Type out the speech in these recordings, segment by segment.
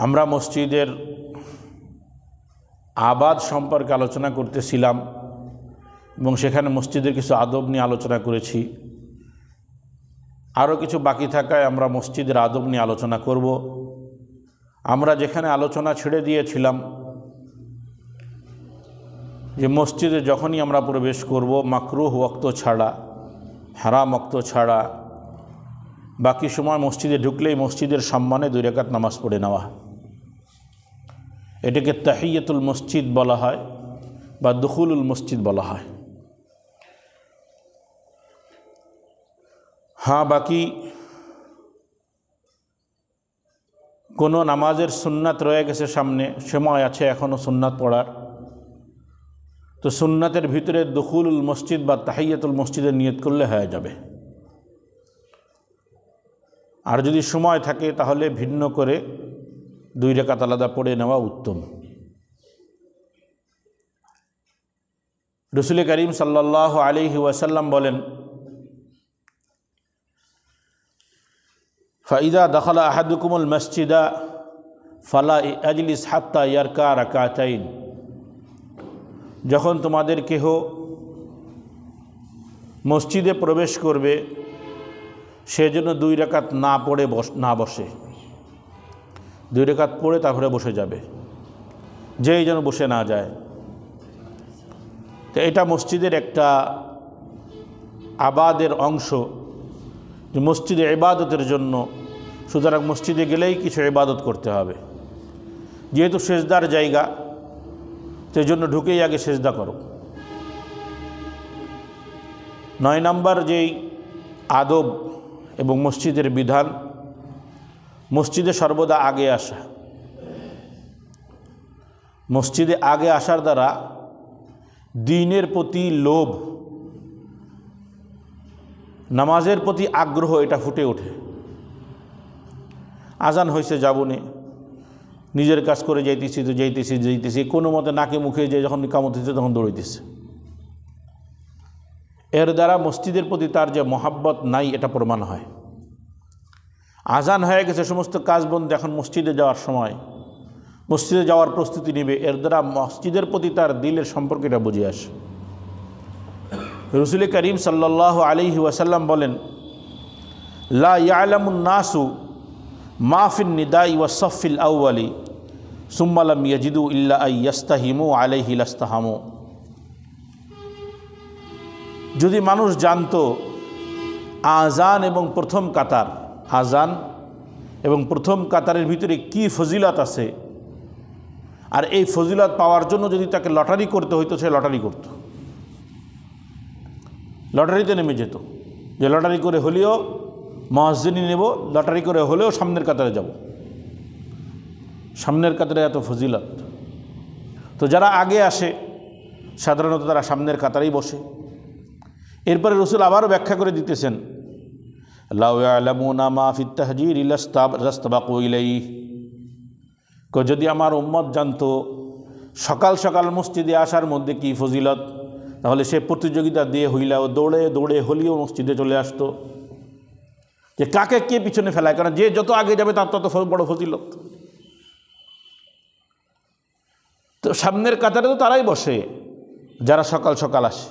আমরা মসজিদের আবাদ সম্পর্কে আলোচনা করতেছিলাম এবং সেখানে মসজিদের কিছু আদব নিয়ে আলোচনা করেছি। আরও কিছু বাকি থাকায় আমরা মসজিদের আদব নিয়ে আলোচনা করব। আমরা যেখানে আলোচনা ছেড়ে দিয়েছিলাম যে মসজিদে যখনই আমরা প্রবেশ করব মাকরুহ ওয়াক্ত ছাড়া, হারাম ওয়াক্ত ছাড়া, বাকি সময় মসজিদে ঢুকলেই মসজিদের সম্মানে 2 রাকাত নামাজ পড়ে নেওয়া। এটাকে তাহিয়াতুল মসজিদ বলা হয় বা দুখুলুল মসজিদ বলা হয়। হ্যাঁ, বাকি কোনো নামাজের সুন্নাত রয়ে গেছে, সামনে সময় আছে এখনও সুন্নাত পড়ার, তো সুন্নাতের ভিতরে দুখুলুল মসজিদ বা তাহিয়াতুল মসজিদের নিয়ত করলে হয়ে যাবে। আর যদি সময় থাকে তাহলে ভিন্ন করে 2 রাকাত আলাদা পড়ে নেওয়া উত্তম। রাসূল করিম সাল্লাল্লাহু আলাইহি ওয়াসাল্লাম বলেন, ফাইদা দখালা আহাদুকুমুল মসজিদা ফালা আজলিস হাত্তা ইয়ারকা রাকাতাইন। যখন তোমাদের কেহ মসজিদে প্রবেশ করবে সেজন্য 2 রাকাত না পড়ে না বসে, 2 রাকাত পড়ে তারপরে বসে যাবে, যেই যেন বসে না যায়। তো এটা মসজিদের একটা আবাদের অংশ, যে মসজিদে ইবাদতের জন্য, সুতরাং মসজিদে গেলেই কিছু ইবাদত করতে হবে। যেহেতু সেজদার জায়গা, সেই জন্য ঢুকেই আগে সেজদা করো। 9 নম্বর যেই আদব এবং মসজিদের বিধান, মসজিদে সর্বদা আগে আসা। মসজিদে আগে আসার দ্বারা দ্বীনের প্রতি লোভ, নামাজের প্রতি আগ্রহ এটা ফুটে ওঠে। আজান হয়েছে যাবনে, নিজের কাজ করে যাইতেছি, কোনো মতে নাকে মুখে যে যখন ইকামত হচ্ছে তখন দৌড়াইতেছে। এর দ্বারা মসজিদের প্রতি তার যে মহাব্বত নাই এটা প্রমাণ হয়। আজান হয়ে গেছে, সমস্ত কাজ বন্ধ, এখন মসজিদে যাওয়ার সময়, মসজিদে যাওয়ার প্রস্তুতি নেবে, এর দ্বারা মসজিদের প্রতি তার দিলের সম্পর্ক এটা বুঝে আসে। রাসূল করিম সাল্লাল্লাহু আলাইহি ওয়াসাল্লাম বলেন, লা ইয়ালামুন নাসু মা ফিন নিদাই ওয়া সাফিল আউয়ালি সুম্মা লাম ইয়াজিদু ইল্লা আন ইয়াস্তাহিমু আলাইহি লাস্তাহামু। যদি মানুষ জানতো আজান এবং প্রথম কাতার, আজান এবং প্রথম কাতারের ভিতরে কি ফজিলত আছে, আর এই ফজিলত পাওয়ার জন্য যদি তাকে লটারি করতে হইতো, সে লটারি করত, লটারিতে নেমে যেত, যে লটারি করে হলেও মসজিদে নেব, লটারি করে হলেও সামনের কাতারে যাব, সামনের কাতারে এত ফজিলত। তো যারা আগে আসে সাধারণত তারা সামনের কাতারেই বসে। এরপরে রাসূল আবারও ব্যাখ্যা করে দিতেছেন, লাউ ইয়ালামুনা মা ফিত তাহজির লাস্তাবাকু ইলাইহি। যদি আমার উম্মত জানতো সকাল সকাল মসজিদে আসার মধ্যে কি ফজিলত, তাহলে সে প্রতিযোগিতা দিয়ে হইলেও দৌড়ে দৌড়ে হলেও মসজিদে চলে আসতো, যে কাকে কে পিছনে ফেলায়, কারণ যে যত আগে যাবে তার তত বড় ফজিলত। তো সামনের কাতারে তো তারাই বসে যারা সকাল সকাল আসে।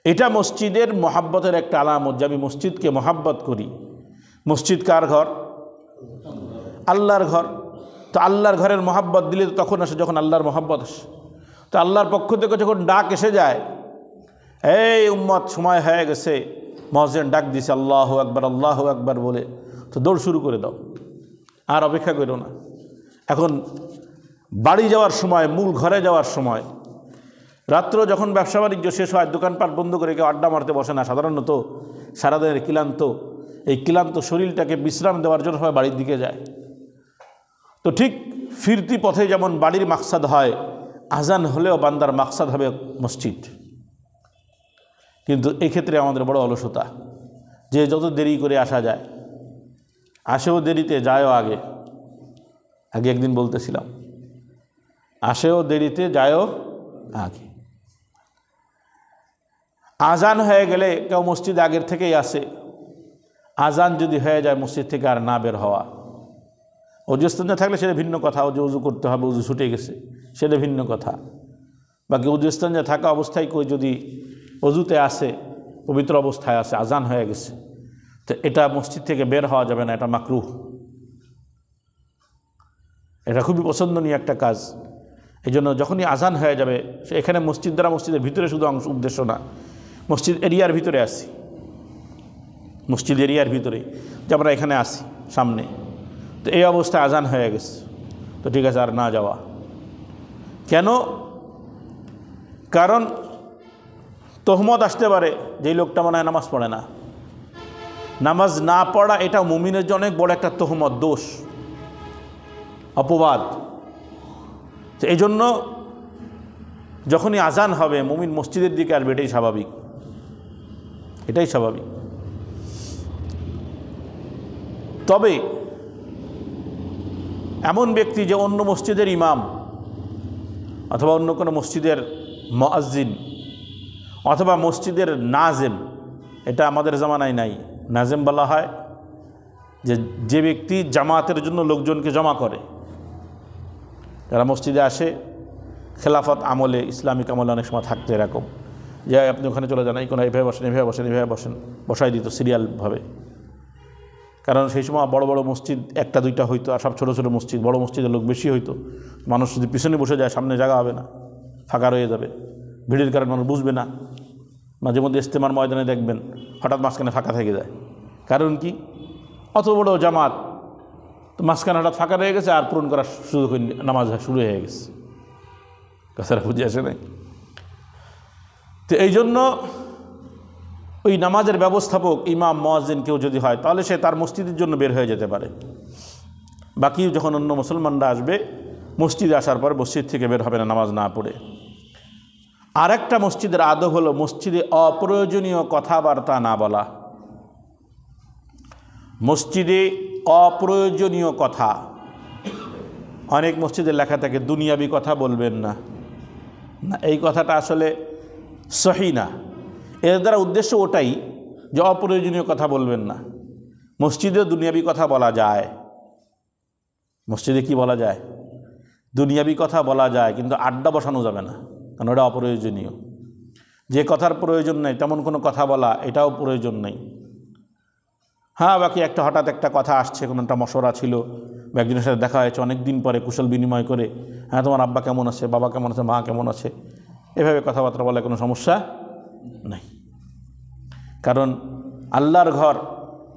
এটা মসজিদের মহাব্বতের একটা আলামত, যে আমি মসজিদকে মহাব্বত করি। মসজিদ কার ঘর? আল্লাহর ঘর। তো আল্লাহর ঘরের মহাব্বত দিলে তো তখন আসে যখন আল্লাহর মহাব্বত আসে। তো আল্লাহর পক্ষ থেকে যখন ডাক এসে যায়, এই উম্মত সময় হয়ে গেছে, মুয়াজ্জিন ডাক দিছে আল্লাহু আকবার বলে, তো দৌড় শুরু করে দাও, আর অপেক্ষা করো না। এখন বাড়ি যাওয়ার সময়, মূল ঘরে যাওয়ার সময়, রাত্র যখন ব্যবসা বাণিজ্য শেষ হয়, দোকানপাট বন্ধ করে কেউ আড্ডা মারতে বসে না, সাধারণত সারাদিনের ক্লান্ত, এই ক্লান্ত শরীরটাকে বিশ্রাম দেওয়ার জন্য সবাই বাড়ির দিকে যায়। তো ঠিক ফিরতি পথে যেমন বাড়ির মাকসাদ হয়, আজান হলেও বান্দার মাকসাদ হবে মসজিদ। কিন্তু এই ক্ষেত্রে আমাদের বড় অলসতা, যে যত দেরি করে আসা যায়, আসেও দেরিতে, যায়ও আগে। একদিন বলতেছিলাম, আসেও দেরিতে, যায়ও আগে। আজান হয়ে গেলে কেউ মসজিদ আগের থেকেই আসে, আজান যদি হয়ে যায় মসজিদ থেকে আর না বের হওয়া, অজু ইস্তেঞ্জা থাকলে সেটা ভিন্ন কথা, যে উজু করতে হবে, উজু ছুটে গেছে, সেটা ভিন্ন কথা। বাকি অজু ইস্তেঞ্জা থাকা অবস্থায় কই যদি অজুতে আসে, পবিত্র অবস্থায় আছে, আজান হয়ে গেছে, তো এটা মসজিদ থেকে বের হওয়া যাবে না, এটা মাকরুহ। এটা খুবই পছন্দনীয় একটা কাজ। এই জন্য যখনই আজান হয়ে যাবে, এখানে মসজিদ দ্বারা মসজিদের ভিতরে শুধু উদ্দেশ্য না, মসজিদ এরিয়ার ভিতরে আসি, মসজিদ এরিয়ার ভিতরে যে আমরা এখানে আসি সামনে, তো এই অবস্থায় আজান হয়ে গেছে, তো ঠিক আছে আর না যাওয়া। কেন? কারণ তহমত আসতে পারে যেই লোকটা মনে হয় নামাজ পড়ে না। নামাজ না পড়া এটা মুমিনের জন্য অনেক বড় একটা তহমত, দোষ, অপবাদ। তো এই জন্য যখনই আজান হবে মুমিন মসজিদের দিকে আসবে, এটাই স্বাভাবিক, এটাই স্বাভাবিক। তবে এমন ব্যক্তি যে অন্য মসজিদের ইমাম অথবা অন্য কোনো মসজিদের মুয়াজ্জিন অথবা মসজিদের নাজেম, এটা আমাদের জামানায় নাই। নাজেম বলা হয় যে ব্যক্তি জামাতের জন্য লোকজনকে জমা করে, যারা মসজিদে আসে। খেলাফত আমলে, ইসলামিক আমলে অনেক সময় থাকতো এরকম, যে আপনি ওখানে চলে যান, এই কোনো এভাবে বসেন, এভাবে বসেন, এভাবে বসেন, বসাই দিত সিরিয়ালভাবে। কারণ সেই সময় বড় বড় মসজিদ একটা দুইটা হইতো, আর সব ছোটো ছোটো মসজিদ, বড় মসজিদের লোক বেশি হইতো। মানুষ যদি পিছনে বসে যায় সামনে জায়গা হবে না, ফাঁকা রয়ে যাবে, ভিড়ের কারণে মানুষ বুঝবে না। মাঝে মধ্যে ইস্তেমার ময়দানে দেখবেন হঠাৎ মাঝখানে ফাঁকা থেকে যায়। কারণ কি? অত বড় জামাত, তো মাঝখানে হঠাৎ ফাঁকা রয়ে গেছে, আর পূরণ করার সুযোগ নামাজ শুরু হয়ে গেছে। কথাটা বুঝে আসে নাই? তো এই জন্য ওই নামাজের ব্যবস্থাপক, ইমাম, মুয়াজ্জিন কেউ যদি হয়, তাহলে সে তার মসজিদের জন্য বের হয়ে যেতে পারে। বাকি যখন অন্য মুসলমানরা আসবে, মসজিদে আসার পর মসজিদ থেকে বের হবে না নামাজ না পড়ে। আর একটা মসজিদের আদব হলো মসজিদে অপ্রয়োজনীয় কথাবার্তা না বলা। মসজিদে অপ্রয়োজনীয় কথা, অনেক মসজিদে লেখা থাকে দুনিয়াবি কথা বলবেন না। এই কথাটা আসলে সহি না। এর দ্বারা উদ্দেশ্য ওটাই যে অপ্রয়োজনীয় কথা বলবেন না। মসজিদে দুনিয়াবি কথা বলা যায়, মসজিদে কি বলা যায়? দুনিয়াবি কথা বলা যায়, কিন্তু আড্ডা বসানো যাবে না, কারণ ওটা অপ্রয়োজনীয়। যে কথার প্রয়োজন নেই তেমন কোনো কথা বলা, এটাও প্রয়োজন নেই। হ্যাঁ, বাকি একটা হঠাৎ একটা কথা আসছে, কোনো একটা মশওরা ছিল, বা একজনের সাথে দেখা হয়েছে অনেক দিন পরে, কুশল বিনিময় করে, হ্যাঁ তোমার আব্বা কেমন আছে, বাবা কেমন আছে, মা কেমন আছে, এভাবে কথাবার্তা বলে কোনো সমস্যা নেই। কারণ আল্লাহর ঘর,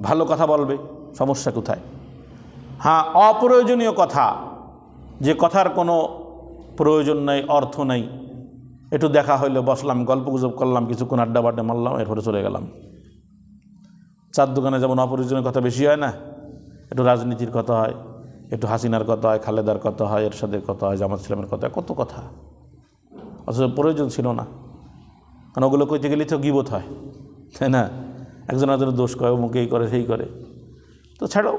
ভালো কথা বলবে, সমস্যা কোথায়? হ্যাঁ, অপ্রয়োজনীয় কথা, যে কথার কোনো প্রয়োজন নেই, অর্থ নেই, একটু দেখা হইলো, বসলাম, গল্প গুজব করলাম, কিছুক্ষণ আড্ডা বাড্ডা মারলাম, এরপরে চলে গেলাম। চার দোকানে যেমন অপ্রয়োজনীয় কথা বেশি হয় না, একটু রাজনীতির কথা হয়, একটু হাসিনার কথা হয়, খালেদার কথা হয়, এরশাদের কথা হয়, জামাত ইসলামের কথা হয়, কত কথা, অথচ প্রয়োজন ছিল না। কারণ ওগুলো কইতে গেলেই তো গীবত হয়, তাই না? একজন একজনের দোষ করে, অমুক এই করে সেই করে, তো ছাড়ো।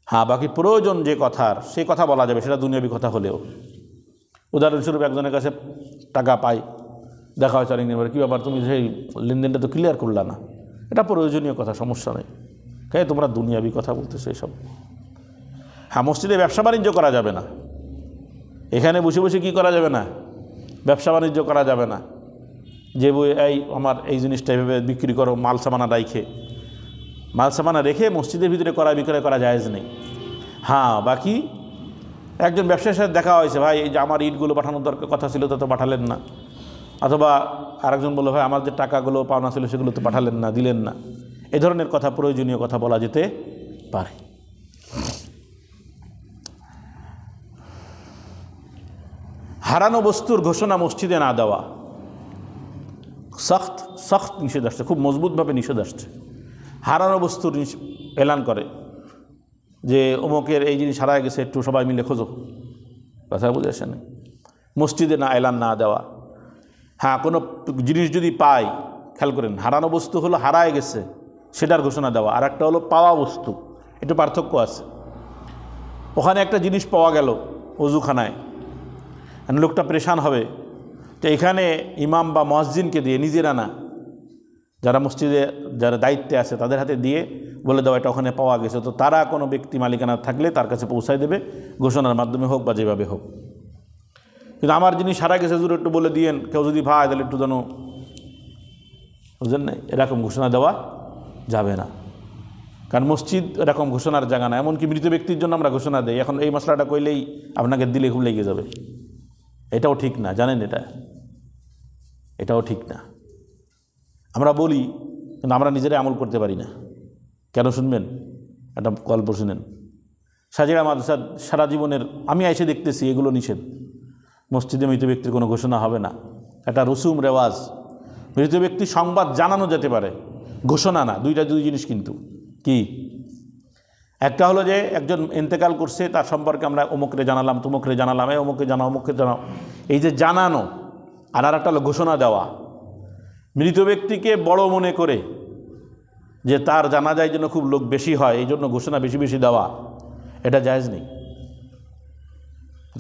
হ্যাঁ, বাকি প্রয়োজন যে কথার, সেই কথা বলা যাবে, সেটা দুনিয়াবি কথা হলেও। উদাহরণস্বরূপ একজনের কাছে টাকা পাই, দেখা হয় অনেক দিন পরে, কী ব্যাপার তুমি সেই লেনদেনটা তো ক্লিয়ার করলা না, এটা প্রয়োজনীয় কথা, সমস্যা নেই। হ্যাঁ, তোমরা দুনিয়াবি কথা বলতেছো এইসব। হ্যাঁ, মসজিদে ব্যবসা বাণিজ্য করা যাবে না, এখানে বসে বসে কি করা যাবে না? ব্যবসা বাণিজ্য করা যাবে না। যে বই এই আমার এই জিনিসটা এভাবে বিক্রি করো, মাল সামানা রেখে মসজিদের ভিতরে ক্রয় বিক্রয় করা জায়েজ নেই। হ্যাঁ, বাকি একজন ব্যবসায়ীর সাথে দেখা হয়েছে, ভাই এই যে আমার ইটগুলো পাঠানোর দরকার কথা ছিল, তো পাঠালেন না। অথবা আরেকজন বললো, ভাই আমার যে টাকাগুলো পাওনা ছিল সেগুলো তো পাঠালেন না, দিলেন না। এ ধরনের কথা, প্রয়োজনীয় কথা বলা যেতে পারে। হারানো বস্তুর ঘোষণা মসজিদে না দেওয়া সখ্ত নিষেধ আসছে, খুব মজবুতভাবে নিষেধ আসছে। হারানো বস্তুর এলান করে যে অমুকের এই জিনিস হারায় গেছে, একটু সবাই মিলে খোঁজো, কথা বুঝে আসে না। মসজিদে না এলান না দেওয়া। হ্যাঁ, কোনো জিনিস যদি পাই, খেয়াল করেন, হারানো বস্তু হলো হারায় গেছে সেটার ঘোষণা দেওয়া, আর একটা হলো পাওয়া বস্তু, একটু পার্থক্য আছে। ওখানে একটা জিনিস পাওয়া গেল অজুখানায়, লোকটা পরেশান হবে, তো এখানে ইমাম বা মুয়াজ্জিনকে দিয়ে, নিজেরা না, যারা মসজিদে যারা দায়িত্বে আছে তাদের হাতে দিয়ে বলে দেওয়া এটা ওখানে পাওয়া গেছে, তো তারা কোনো ব্যক্তি মালিকানা থাকলে তার কাছে পৌঁছায় দেবে, ঘোষণার মাধ্যমে হোক বা যেভাবে হোক। কিন্তু আমার যিনি সারা গেছে হুজুর একটু বলে দিয়েন, কেউ যদি ভাই তাহলে একটু যেন, বুঝলেন না, এরকম ঘোষণা দেওয়া যাবে না। কারণ মসজিদ এরকম ঘোষণার জায়গা না। এমনকি মৃত ব্যক্তির জন্য আমরা ঘোষণা দেই, এখন এই মশলাটা কইলেই আপনাকে দিলে খুব লেগে যাবে, এটাও ঠিক না, জানেন? এটাও ঠিক না। আমরা বলি কিন্তু আমরা নিজেরাই আমল করতে পারি না। কেন শুনবেন? একটা গল্প শুনেন। সাজিরা মাদ্রাসা সারা জীবনের আমি এসে দেখতেছি এগুলো নিষেধ। মসজিদে মৃত ব্যক্তির কোনো ঘোষণা হবে না, একটা রসুম রেওয়াজ। মৃত ব্যক্তি সংবাদ জানানো যেতে পারে, ঘোষণা না। দুই জিনিস কিন্তু। কি? একটা হলো যে একজন ইন্তেকাল করছে, তার সম্পর্কে আমরা অমুকরে জানালাম, তুমুকরে জানালাম, অমুককে জানাও, অমুককে জানাও, এই যে জানানো। আর একটা হলো ঘোষণা দেওয়া। মৃত ব্যক্তিকে বড় মনে করে যে তার জানাজায় যেন খুব লোক বেশি হয়, এই জন্য ঘোষণা বেশি বেশি দেওয়া, এটা জায়েজ নেই,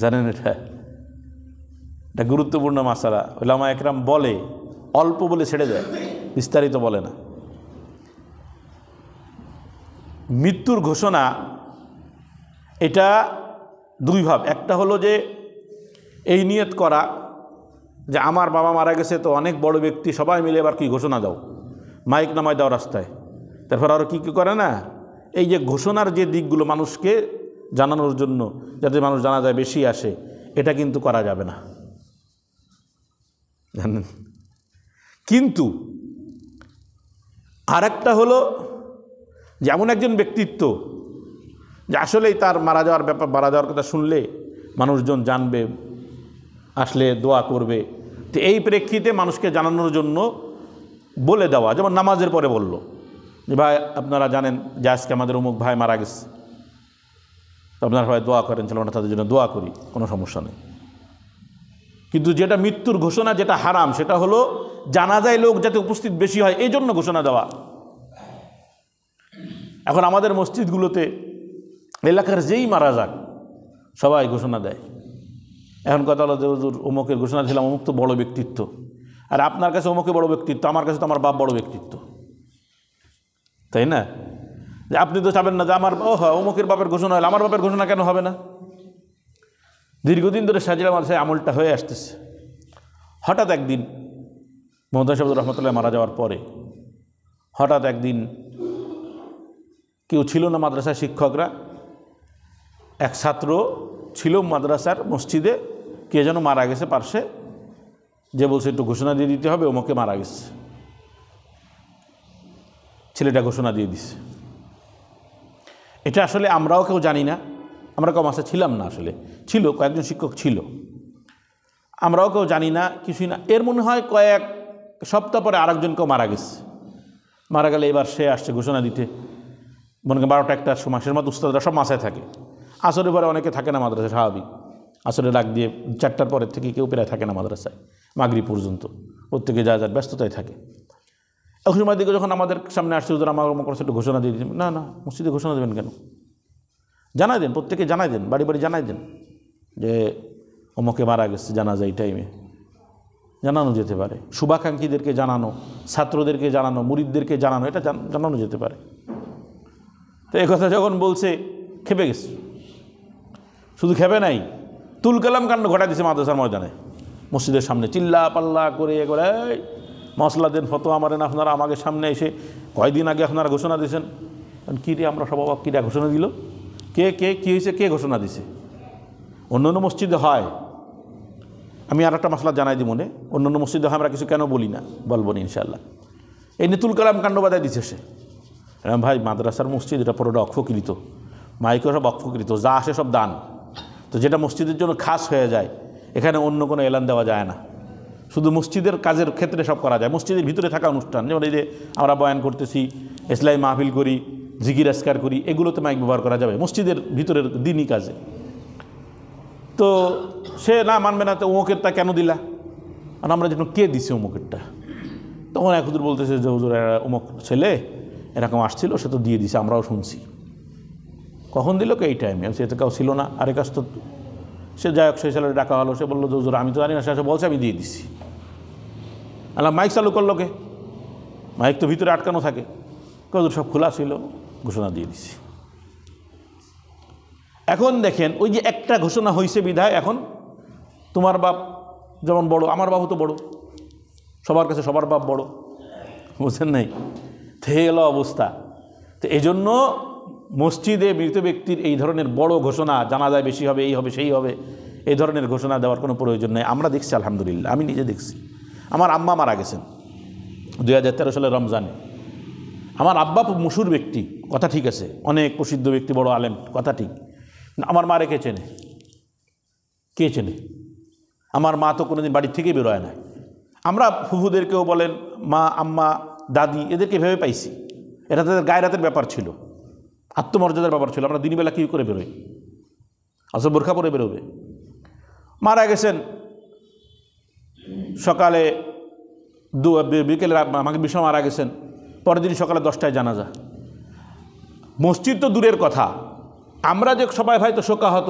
জানেন? এটা গুরুত্বপূর্ণ মাসালা। উলামা একরাম বলে, অল্প বলে ছেড়ে দেয়, বিস্তারিত বলে না। মৃত্যুর ঘোষণা এটা দুই ভাব। একটা হলো যে এই নিয়ত করা যে আমার বাবা মারা গেছে, তো অনেক বড় ব্যক্তি, সবাই মিলে এবার কি ঘোষণা দাও, মাইক নামায় দাও রাস্তায়। তারপর আরও কী করে না, এই যে ঘোষণার যে দিকগুলো মানুষকে জানানোর জন্য, যাতে মানুষ জানা যায় বেশি আসে, এটা কিন্তু করা যাবে না, জানেন? কিন্তু আর একটা হলো যে এমন একজন ব্যক্তিত্ব যে আসলেই তার মারা যাওয়ার কথা শুনলে মানুষজন জানবে, আসলে দোয়া করবে, তো এই প্রেক্ষিতে মানুষকে জানানোর জন্য বলে দেওয়া। যেমন নামাজের পরে বলল যে ভাই আপনারা জানেন যে আজকে আমাদের অমুক ভাই মারা গেছে, তো আপনারা সবাই দোয়া করেন, চলো আমরা তাদের জন্য দোয়া করি, কোনো সমস্যা নেই। কিন্তু যেটা মৃত্যুর ঘোষণা, যেটা হারাম, সেটা হলো জানাজায় লোক যাতে উপস্থিত বেশি হয় এই জন্য ঘোষণা দেওয়া। এখন আমাদের মসজিদগুলোতে এলাকার যেই মারা যাক সবাই ঘোষণা দেয়। এখন কথা হলো যে হুজুর অমুকের ঘোষণা দিলাম, অমুক তো বড় ব্যক্তিত্ব, আর আপনার কাছে অমুকে বড় ব্যক্তিত্ব, আমার কাছে তো আমার বাপ বড় ব্যক্তিত্ব, তাই না? যে আপনি তো চাবেন না যে আমার অমুকের বাপের ঘোষণা হলে আমার বাপের ঘোষণা কেন হবে না? দীর্ঘদিন ধরে সাজিরা মাদ্রাসায় আমলটা হয়ে আসতেছে। হঠাৎ একদিন মোহাম্মদ সাহেব রহমতুল্লাহ মারা যাওয়ার পরে হঠাৎ একদিন কেউ ছিল না মাদ্রাসার শিক্ষকরা, এক ছাত্র ছিল মাদ্রাসার মসজিদে, কে যেন মারা গেছে পার্শ্বে, যে বলছে একটু ঘোষণা দিয়ে দিতে হবে অমুকে মারা গেছে। ছেলেটা ঘোষণা দিয়ে দিছে। এটা আসলে আমরাও কেউ জানি না, আমরা কেউ মাসে ছিলাম না, আসলে ছিল কয়েকজন শিক্ষক ছিল, আমরাও কেউ জানি না, কিছুই না। এর মনে হয় কয়েক সপ্তাহ পরে আরেকজন কেউ মারা গেছে। মারা গেলে এবার সে আসছে ঘোষণা দিতে, মনে করেন 12টা-1টার সময়। সে মতো উস্তাদরা সব মাসায় থাকে, আসরের পরে অনেকে থাকে না মাদ্রাসায়, স্বাভাবিক। আসরে ডাক দিয়ে 4টার পরের থেকে কেউ প্রায় থাকে না মাদ্রাসায়, মাগরিব পর্যন্ত প্রত্যেকে যা যার ব্যস্ততায় থাকে। এক সময় দিকে যখন আমাদের সামনে আসছে, হুজুর আমার অমুক একটু ঘোষণা দিয়ে দিন। না না, মসজিদে ঘোষণা দেবেন কেন? জানাই দেন, প্রত্যেকে জানাই দেন, বাড়ি বাড়ি জানাই দেন যে অমুকে মারা গেছে, জানা যায় এই টাইমে। জানানো যেতে পারে, শুভাকাঙ্ক্ষীদেরকে জানানো, ছাত্রদেরকে জানানো, মুরিদদেরকে জানানো, এটা জানানো যেতে পারে। তো এই কথা যখন বলছে খেপে গেছে। শুধু খেপে নাই, তুলকালাম কাণ্ড ঘটাই দিছে মাদ্রাসার ময়দানে, মসজিদের সামনে চিল্লা পাল্লা করে করে মশলা দেন, ফতোয়া মারেন আপনারা আমাকে সামনে এসে, কয়দিন আগে আপনারা ঘোষণা দিয়েছেন। কী রে, আমরা সব অবাক, কীরা ঘোষণা দিল, কে কী হয়েছে, কে ঘোষণা দিছে? অন্য মসজিদে হয়, আমি আর একটা মশলা জানাই দিই মনে, অন্য মসজিদে হয়, আমরা কিছু কেন বলি না, বলবো না ইনশাল্লাহ। এই নিতুল কালাম কাণ্ড বাদায় দিছে সে। ভাই মাদ্রাসার মসজিদ এটা পুরোটা অক্ষকৃত, মাইকও সব অক্ষকৃত, যা আসে সব দান। তো যেটা মসজিদের জন্য খাস হয়ে যায়, এখানে অন্য কোনো এলান দেওয়া যায় না, শুধু মসজিদের কাজের ক্ষেত্রে সব করা যায়। মসজিদের ভিতরে থাকা অনুষ্ঠান, যেমন এই যে আমরা বয়ান করতেছি, ইসলামী মাহফিল করি, জিকির আসকার করি, এগুলোতে মাইক ব্যবহার করা যাবে মসজিদের ভিতরের দিনই কাজে। তো সে না মানবে না, তো অমুকেরটা কেন দিলা? আর আমরা যখন কে দিছি অমুকেরটা, তখন এক হুজুর বলতেছে যে হুজুর অমুক ছেলে এরকম আসছিল, সে তো দিয়ে দিছে, আমরাও শুনছি। কখন দিল? এই টাইমে। সে তো কেউ ছিল না, আরেক কাজ তো সে যাই হোক, সেই ছেলেটা ডাকা হলো, সে বললো যে হুজুর আমি তো জানি না, সে বলছে আমি দিয়ে দিছি। আল্লাহ মাইক চালু করলো কে? মাইক তো ভিতরে আটকানো থাকে, হুজুর সব খোলা ছিল, ঘোষণা দিয়ে দিছি। এখন দেখেন ওই যে একটা ঘোষণা হয়েছে বিধায় এখন তোমার বাপ যেমন বড়, আমার বাবু তো বড়, সবার কাছে সবার বাপ বড়, বুঝছেন নাই? তো এলো অবস্থা। তো এই জন্য মসজিদে মৃত ব্যক্তির এই ধরনের বড় ঘোষণা, জানাজায় বেশি হবে, এই হবে সেই হবে, এই ধরনের ঘোষণা দেওয়ার কোনো প্রয়োজন নেই। আমরা দেখছি আলহামদুলিল্লাহ, আমি নিজে দেখছি। আমার আম্মা মারা গেছেন 2013 সালের রমজানে। আমার আব্বা মশুর ব্যক্তি, কথা ঠিক আছে, অনেক প্রসিদ্ধ ব্যক্তি, বড় আলেম, কথা ঠিক। আমার মারে কে চেনে? কে চেনে? আমার মা তো কোনোদিন বাড়ির থেকেই বেরোয় না। আমরা ফুফুদেরকেও বলেন, মা, আম্মা, দাদি, এদেরকে ভেবে পাইছি। এটা তাদের গায়রাতের ব্যাপার ছিল, আত্মমর্যাদার ব্যাপার ছিল। আমরা দিনবেলা কী করে বেরোই? আসলে বোরখা পরে বেরোবে। মারা গেছেন সকালে, বিকেলে মাগরিবের সময় মারা গেছেন, পরের দিন সকালে 10টায় জানাজা। মসজিদ তো দূরের কথা, আমরা যে সবাই ভাই তো শোকাহত,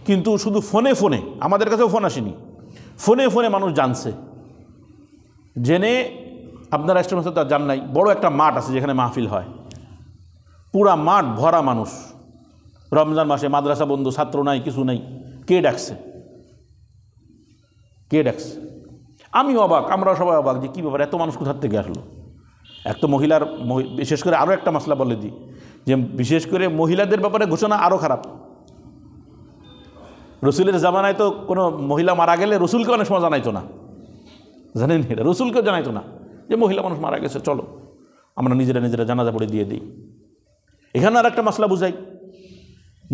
কিন্তু শুধু ফোনে ফোনে, আমাদের কাছেও ফোন আসেনি, ফোনে ফোনে মানুষ জানছে। জেনে আপনারা স্টেশন তার জান নাই, বড় একটা মাঠ আছে যেখানে মাহফিল হয়, পুরা মাঠ ভরা মানুষ। রমজান মাসে মাদ্রাসা বন্ধু, ছাত্র নাই, কিছু নাই। কে ডাকছে? কে ডাকছে? আমি অবাক, আমরা সবাই অবাক যে কী ব্যাপার, এত মানুষ কোথার থেকে আসলো। এক তো মহিলার, বিশেষ করে আরও একটা মশলা বলে দিই, যে বিশেষ করে মহিলাদের ব্যাপারে ঘোষণা আরও খারাপ। রসুলের জামানায় তো কোনো মহিলা মারা গেলে রসুলকে অনেক সময় জানাইতো না, জানেন? এটা রসুলকেও জানাইতো না যে মহিলা মানুষ মারা গেছে, চলো আমরা নিজেরা নিজেরা জানাজা পড়ে দিয়ে দিই। এখানে আর একটা মশলা বুঝাই,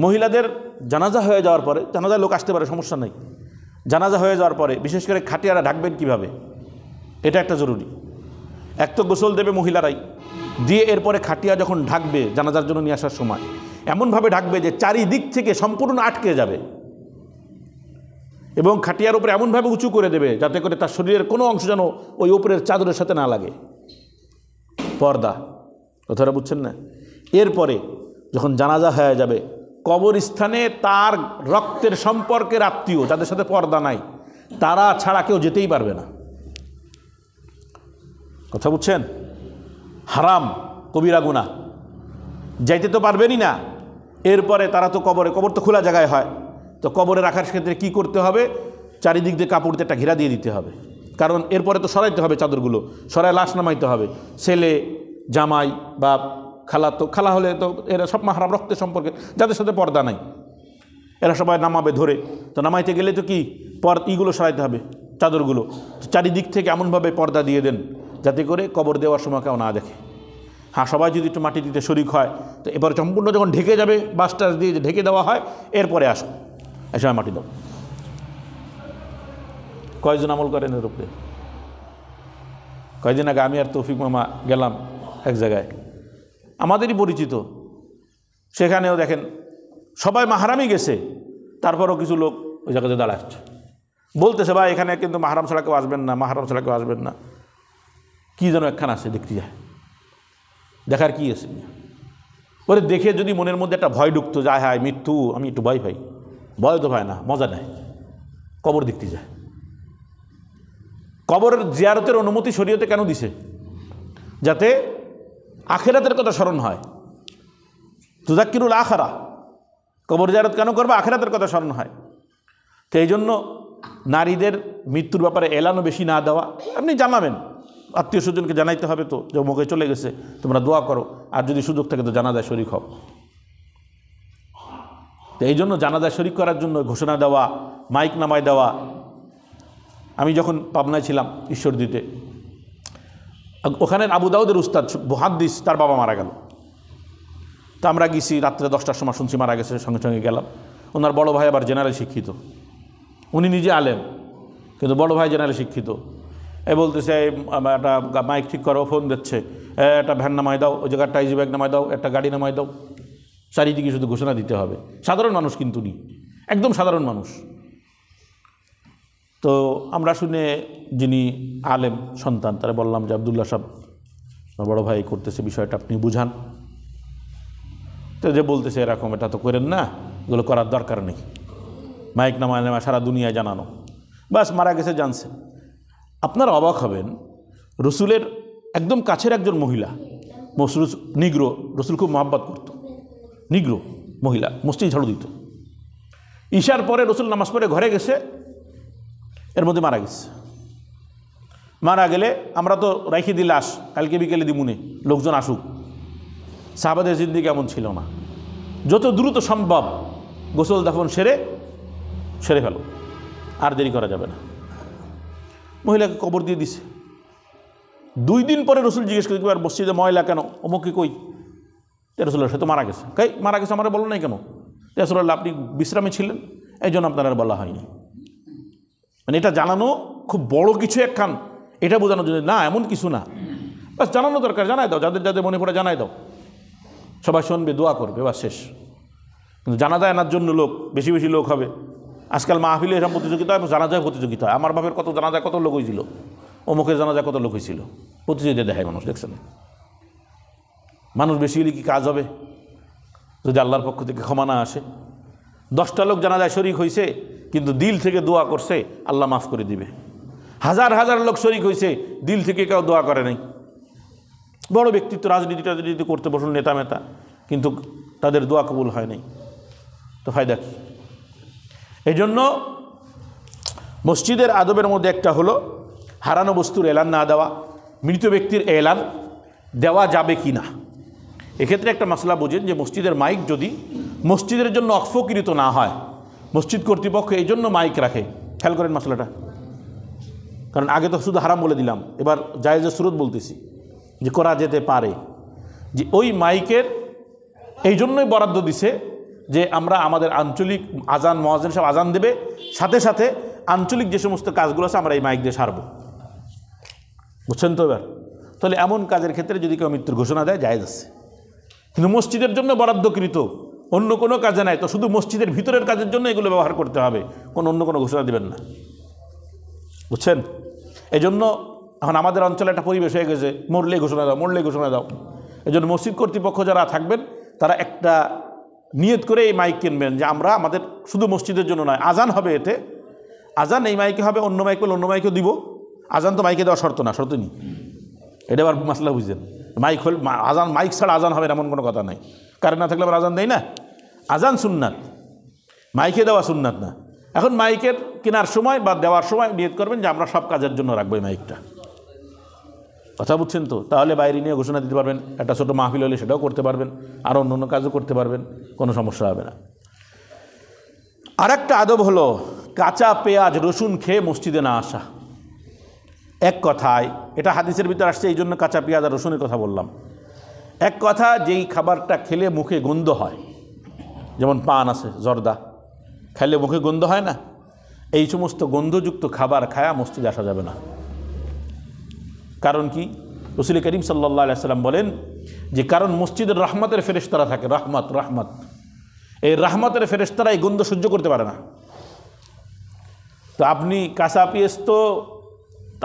মহিলাদের জানাজা হয়ে যাওয়ার পরে, জানাজায় লোক আসতে পারে, সমস্যা নেই, জানাজা হয়ে যাওয়ার পরে বিশেষ করে খাটিয়ারা ঢাকবেন কিভাবে, এটা একটা জরুরি। এক তো গোসল দেবে মহিলারাই, দিয়ে এরপরে খাটিয়া যখন ঢাকবে জানাজার জন্য নিয়ে আসার সময়, এমনভাবে ঢাকবে যে চারিদিক থেকে সম্পূর্ণ আটকে যাবে, এবং খাটিয়ার উপরে এমনভাবে উঁচু করে দেবে যাতে করে তার শরীরের কোনো অংশ যেন ওই উপরের চাদরের সাথে না লাগে। পর্দা, কথাটা বুঝছেন না? এরপরে যখন জানাজা হয়ে যাবে, কবরস্থানে তার রক্তের সম্পর্কের আত্মীয় যাদের সাথে পর্দা নাই, তারা ছাড়া কেউ যেতেই পারবে না। কথা বুঝছেন? হারাম, কবিরা গুনাহ, যাইতে তো পারবেনই না। এরপরে তারা তো কবর তো খোলা জায়গায় হয়, তো কবরে রাখার ক্ষেত্রে কি করতে হবে? চারিদিক দিয়ে কাপড় দিয়ে একটা ঘেরা দিয়ে দিতে হবে, কারণ এরপরে তো সরাইতে হবে চাদরগুলো, সরাই লাশ নামাইতে হবে। ছেলে, জামাই বা খালা, তো খালা হলে তো এরা সব মাহরাম, রক্তের সম্পর্কে, যাদের সাথে পর্দা নাই, এরা সবাই নামাবে ধরে। তো নামাইতে গেলে তো কি ইগুলো সরাইতে হবে, চাদরগুলো। চারিদিক থেকে এমনভাবে পর্দা দিয়ে দেন যাতে করে কবর দেওয়ার সময় কেউ না দেখে। হ্যাঁ, সবাই যদি একটু মাটি দিতে শরিক হয়, তো এবার সম্পূর্ণ যখন ঢেকে যাবে, বাসটাস দিয়ে ঢেকে দেওয়া হয়, এরপরে আসো, এসে মাটি দাও। কয়জন আমল করেন এর উপরে? কয়দিন আগে আমি আর তৌফিক মামা গেলাম এক জায়গায়, আমাদেরই পরিচিত, সেখানেও দেখেন সবাই মাহারামই গেছে, তারপরও কিছু লোক ওই জায়গাতে দাঁড়াচ্ছে, বলতেছে ভাই এখানে কিন্তু মাহারাম ছাড়া কেউ আসবেন না, মাহারাম ছাড়া কেউ আসবেন না। কী যেন একখান আছে, দেখতে যায়, দেখার কি আছে? ওরে দেখে যদি মনের মধ্যে একটা ভয় ঢুকতো, যায় হায় মৃত্যু, আমি একটু ভয় পাই, ভয় তো পায় না, মজা নেয়, কবর দেখতে যায়। কবরের জিয়ারতের অনুমতি শরীয়তে কেন দিছে? যাতে আখেরাতের কথা স্মরণ হয়। তুযাক্কিরুল আখিরা, কবর জিয়ারত কেন করবে? আখেরাতের কথা স্মরণ হয়। তো এই জন্য নারীদের মৃত্যুর ব্যাপারে এলানো বেশি না দেওয়া, আপনি জানাবেন, আত্মীয় স্বজনকে জানাইতে হবে তো যে মুখে চলে গেছে, তোমরা দোয়া করো, আর যদি সুযোগ থাকে তো জানাজায় শরীক হও। তো এই জন্য জানাজায় শরীক করার জন্য ঘোষণা দেওয়া, মাইক নামায় দেওয়া। আমি যখন পাবনায় ছিলাম ঈশ্বরদীতে, ওখানের আবু দাউদের উস্তাদ মুহাদ্দিস, তার বাবা মারা গেল। তো আমরা গেছি, রাত্রে 10টার সময় শুনছি মারা গেছে, সঙ্গে সঙ্গে গেলাম। ওনার বড় ভাই আবার জেনারেল শিক্ষিত, উনি নিজে আলেম, কিন্তু বড় ভাই জেনারেল শিক্ষিত। বলতেছে একটা মাইক ঠিক করো, ফোন দিচ্ছে, একটা ভ্যান নামাই দাও, ওই জায়গায় টাইজি ব্যাগ নামাই দাও, একটা গাড়ি নামাই দাও, চারিদিকে শুধু ঘোষণা দিতে হবে। সাধারণ মানুষ কিন্তু নি, একদম সাধারণ মানুষ। তো আমরা শুনে, যিনি আলেম সন্তান, তারা বললাম যে আব্দুল্লাহ সাহেব, বড় ভাই করতেছে, বিষয়টা আপনি বুঝান। তো যে বলতেছে এরকম, এটা তো করেন না, এগুলো করার দরকার নেই, মাইক নামায় নামা সারা দুনিয়ায় জানানো, বাস মারা গেছে জানছে। আপনারা অবাক হবেন, রসুলের একদম কাছের একজন মহিলা, নিগ্রো, রসুল খুব মহব্বত করত, নিগ্রো মহিলা, মসজিদ ঝাড়ু দিত। ঈশার পরে রসুল নামাজ পড়ে ঘরে গেছে, এর মধ্যে মারা গেছে। মারা গেলে আমরা তো রাখি দিই লাশ, কালকে বিকেলে দিমুনে লোকজন আসুক। সাহাবাদের জিন্দেগি এমন ছিল না, যত দ্রুত সম্ভব গোসল দাফন সেরে ফেলো, আর দেরি করা যাবে না। মহিলাকে কবর দিয়ে দিছে। 2 দিন পরে রসুল জিজ্ঞেস করে, আর মসজিদে ময়লা কেন? অমুকে কই? রসুল্লাহ, সে তো মারা গেছে। মারা গেছে আমার বলো নাই কেন? রসুল্লাহ, আপনি বিশ্রামে ছিলেন, এই জন্য আপনার আর বলা হয়নি। মানে এটা জানানো খুব বড় কিছু একখান, এটা বোঝানোর জন্য না, এমন কিছু না, বাস জানানো দরকার, জানাই দাও, যাদের যাদের মনে পড়ে জানাই দাও, সবাই শুনবে, দোয়া করবে, বাস শেষ। কিন্তু জানাজা আনার জন্য লোক বেশি বেশি লোক হবে। আজকাল মাহফিলে এরকম প্রতিযোগিতা হয়, জানাজায় প্রতিযোগিতা হয়। আমার বাপের কত জানাজায় কত লোক হয়েছিল, অমুকের জানাজায় কত লোক হয়েছিল, প্রতিযোগিতা দেখায় মানুষ, দেখছেন? মানুষ বেশি হলে কি কাজ হবে যদি আল্লাহর পক্ষ থেকে ক্ষমা না আসে? 10টা লোক জানাজায় শরিক হয়েছে, কিন্তু দিল থেকে দোয়া করছে, আল্লাহ মাফ করে দিবে। হাজার হাজার লোক শরিক হয়েছে, দিল থেকে কেউ দোয়া করে নাই। বড় ব্যক্তিত্ব রাজনীতি করতে বসুন, নেতা মেতা, কিন্তু তাদের দোয়া কবুল হয় নাই, তো ফায়দা কি? এই জন্য মসজিদের আদবের মধ্যে একটা হলো হারানো বস্তুর এলান না দেওয়া, মৃত ব্যক্তির এলান দেওয়া যাবে কি না। এক্ষেত্রে একটা মশলা বোঝেন যে মসজিদের মাইক যদি মসজিদের জন্য অক্ফকৃত না হয়, মসজিদ কর্তৃপক্ষ এই জন্য মাইক রাখে, খেয়াল করেন মশলাটা, কারণ আগে তো শুধু হারাম বলে দিলাম, এবার জায়েজের সুরত বলতেছি যে করা যেতে পারে, যে ওই মাইকের এই জন্যই বরাদ্দ দিছে যে আমরা আমাদের আঞ্চলিক আজান, মুয়াজ্জিন সব আজান দেবে, সাথে সাথে আঞ্চলিক যে সমস্ত কাজগুলো আছে আমরা এই মাইক দিয়ে সারবো। বুঝছেন তো? এবার তাহলে এমন কাজের ক্ষেত্রে যদি কেউ মৃত্যুর ঘোষণা দেয়, জায়েজ আছে। কিন্তু মসজিদের জন্য বরাদ্দকৃত অন্য কোনো কাজে নাই, তো শুধু মসজিদের ভিতরের কাজের জন্য এগুলো ব্যবহার করতে হবে, অন্য কোনো ঘোষণা দেবেন না। বুঝছেন? এই জন্য এখন আমাদের অঞ্চলে একটা পরিবেশ হয়ে গেছে, মরলেই ঘোষণা দাও, মরলেই ঘোষণা দাও। এই জন্য মসজিদ কর্তৃপক্ষ যারা থাকবেন তারা একটা নিয়ত করে এই মাইক কিনবেন যে আমরা আমাদের শুধু মসজিদের জন্য নয়, আজান হবে, এতে আজান এই মাইকে হবে, অন্য মাইক বলে অন্য মাইকেও দিব। আজান তো মাইকে দেওয়া শর্ত না, শর্ত নেই, এটা আবার মাসলা বুঝছেন। মাইক হল আজান, মাইক ছাড়া আজান হবে এমন কোনো কথা নাই। কারেন্ট না থাকলে আবার আজান দেয় না, আজান সুন্নাত, মাইকে দেওয়া সুন্নাত না। এখন মাইকের কেনার সময় বা দেওয়ার সময় নিয়ত করবেন যে আমরা সব কাজের জন্য রাখবো এই মাইকটা। কথা বুঝছেন তো? তাহলে বাইরে নিয়ে ঘোষণা দিতে পারবেন, একটা ছোটো মাহফিল হলে সেটাও করতে পারবেন, আর অন্য কাজও করতে পারবেন, কোনো সমস্যা হবে না। আর একটা আদব হলো কাঁচা পেঁয়াজ রসুন খেয়ে মসজিদে না আসা। এক কথায় এটা হাদিসের ভিতরে আসছে, এই জন্য কাঁচা পেঁয়াজ আর রসুনের কথা বললাম। এক কথা, যেই খাবারটা খেলে মুখে গন্ধ হয়, যেমন পান আছে, জর্দা খেলে মুখে গন্ধ হয় না, এই সমস্ত গন্ধযুক্ত খাবার খায়া মসজিদে আসা যাবে না। কারণ কি? রাসূল করিম সাল্লাল্লাহু আলাইহি সাল্লাম বলেন যে কারণ মসজিদের রহমতের ফেরেশতারা থাকে, রহমত, এই রহমতের ফেরেশতারা এই গন্ধ সহ্য করতে পারে না। তো আপনি কাঁচা পেঁয়াজ তো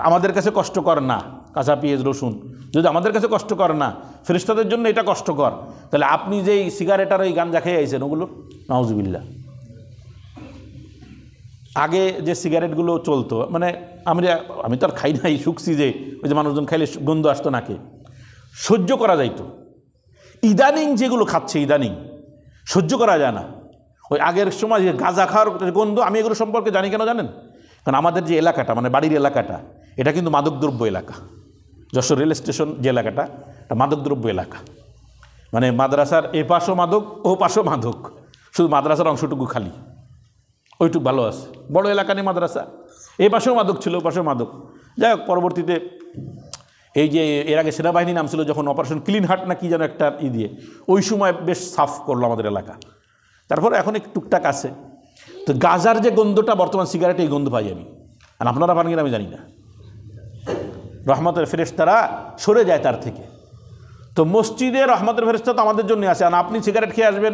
আমাদের কাছে কষ্টকর না, কাঁচা পেঁয়াজ রসুন যদি আমাদের কাছে কষ্টকর না, ফেরেশতাদের জন্য এটা কষ্টকর, তাহলে আপনি যেই সিগারেট আর ওই গাঞ্জা খেয়ে আইছেন ওগুলো, নাউজুবিল্লাহ। আগে যে সিগারেটগুলো চলতো, মানে আমি তো আর খাই নাই, শুকছি যে ওই যে মানুষজন খাইলে গন্ধ আসতো নাকে, সহ্য করা যাইতো। ইদানিং যেগুলো খাচ্ছে, ইদানিং সহ্য করা যায় না। ওই আগের সময় যে গাঁজা খাওয়ার গন্ধ, আমি এগুলো সম্পর্কে জানি কেন জানেন? কারণ আমাদের যে এলাকাটা, মানে বাড়ির এলাকাটা, এটা কিন্তু মাদকদ্রব্য এলাকা। যশোর রেল স্টেশন যে এলাকাটা, এটা মাদকদ্রব্য এলাকা। মানে মাদ্রাসার এ পাশও মাদক, ও পাশও মাদক, শুধু মাদ্রাসার অংশটুকু খালি, ওইটুকু ভালো আছে। বড় এলাকা নেই মাদ্রাসা, এ পাশেও মাদক ছিল, ও পাশেও মাদক। যাই হোক, পরবর্তীতে এই যে এর আগে সেনাবাহিনী নাম ছিল যখন, অপারেশন ক্লিন হার্ট না কি যেন একটা দিয়ে, ওই সময় বেশ সাফ করলো আমাদের এলাকা। তারপর এখন একটু টুকটাক আছে। তো গাজার যে গন্ধটা বর্তমান সিগারেটে, এই গন্ধ পাই আমি, আর আপনারা পান কিনা আমি জানি না। রহমতের ফেরেশতারা সরে যায় তার থেকে। তো মসজিদে রহমতের ফেরেশতা তো আমাদের জন্য আছে, আর আপনি সিগারেট খেয়ে আসবেন,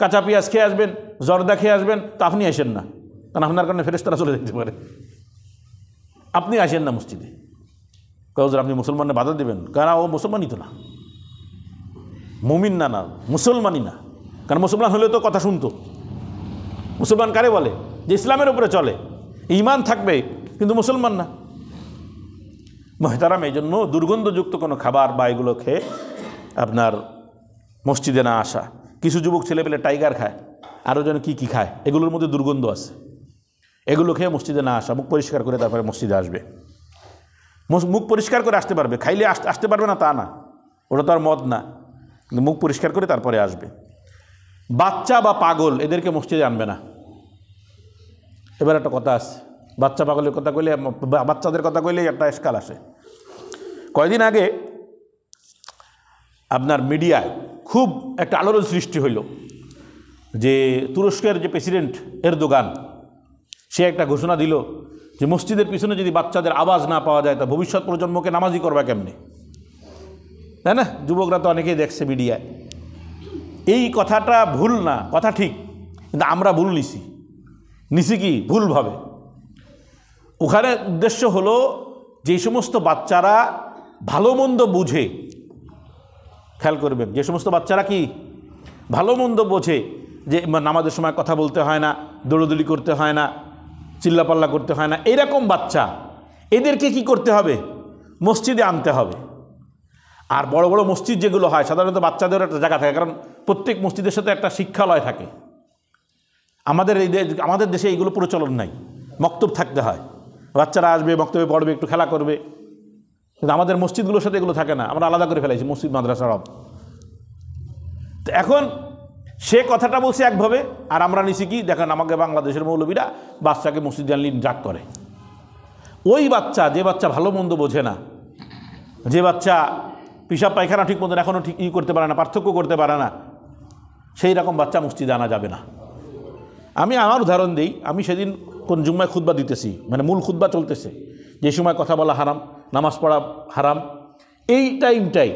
কাঁচা পেঁয়াজ খেয়ে আসবেন, জর্দা খেয়ে আসবেন, তো আপনি আসেন না, কারণ আপনার কারণে ফেরেশতারা চলে যেতে পারে। আপনি আসেন না মসজিদে, কারণ আপনি মুসলমানের বাধা দেবেন, কারণ ও মুসলমানই তো না, মুমিন না, মুসলমানই না। কারণ মুসলমান হলে তো কথা শুনতো। মুসলমান কারে বলে? যে ইসলামের উপরে চলে, ঈমান থাকবে, কিন্তু মুসলমান না। মুহতারাম, এই জন্য দুর্গন্ধযুক্ত কোনো খাবার বা এগুলো খেয়ে আপনার মসজিদে না আসা, কিছু যুবক ছেলেপেলে টাইগার খায়, আরও যেন কী কী খায়, এগুলোর মধ্যে দুর্গন্ধ আছে, এগুলো খেয়ে মসজিদে না আসা, মুখ পরিষ্কার করে তারপরে মসজিদে আসবে। মুখ পরিষ্কার করে আসতে পারবে, খাইলে আসতে পারবে না তা না, ওটা তো আর মদ না, কিন্তু মুখ পরিষ্কার করে তারপরে আসবে। বাচ্চা বা পাগল এদেরকে মসজিদে আনবে না। এবার একটা কথা আছে, বাচ্চা পাগলের কথা কইলে, বাচ্চাদের কথা কইলেই একটা এশকাল আসে। কয়দিন আগে আপনার মিডিয়ায় খুব একটা আলোড়ন সৃষ্টি হইল যে তুরস্কের যে প্রেসিডেন্ট এরদোগান, সে একটা ঘোষণা দিল যে মসজিদের পিছনে যদি বাচ্চাদের আওয়াজ না পাওয়া যায় তা ভবিষ্যৎ প্রজন্মকে নামাজি করবা কেমনে, তাই না? যুবকরা তো অনেকেই দেখছে মিডিয়ায়। এই কথাটা ভুল না, কথা ঠিক, কিন্তু আমরা ভুল নিছি কি ভুলভাবে। ওখানে উদ্দেশ্য হলো যে সমস্ত বাচ্চারা ভালো মন্দ বুঝে, খেয়াল করবেন, যে সমস্ত বাচ্চারা কি ভালো মন্দ বোঝে, যে নামাজের সময় কথা বলতে হয় না, দৌড়দৌড়ি করতে হয় না, চিল্লাপাল্লা করতে হয় না, এইরকম বাচ্চা, এদেরকে কি করতে হবে? মসজিদে আনতে হবে। আর বড় বড় মসজিদ যেগুলো হয় সাধারণত বাচ্চাদের একটা জায়গা থাকে, কারণ প্রত্যেক মসজিদের সাথে একটা শিক্ষালয় থাকে। আমাদের দেশে এইগুলো প্রচলন নাই, মক্তব থাকতে হয়, বাচ্চারা আসবে, মক্তবে পড়বে, একটু খেলা করবে, কিন্তু আমাদের মসজিদগুলোর সাথে এগুলো থাকে না, আমরা আলাদা করে ফেলাইছি মসজিদ মাদ্রাসা সব। তো এখন সে কথাটা বলছে একভাবে, আর আমরা নিছি কি, দেখেন আমাকে বাংলাদেশের মৌলবীরা বাচ্চাকে মসজিদে আনলি রাগ করে। ওই বাচ্চা, যে বাচ্চা ভালো মন্দ বোঝে না, যে বাচ্চা পিসাব পায়খানা ঠিক মতন এখনও ঠিক করতে পারে না, পার্থক্য করতে পারে না, সেই রকম বাচ্চা মসজিদে আনা যাবে না। আমি আমার উদাহরণ দিই, আমি সেদিন কোন জুম্মায় খুতবা দিতেছি, মানে মূল খুতবা চলতেছে, যে সময় কথা বলা হারাম, নামাজ পড়া হারাম, এই টাইমটাই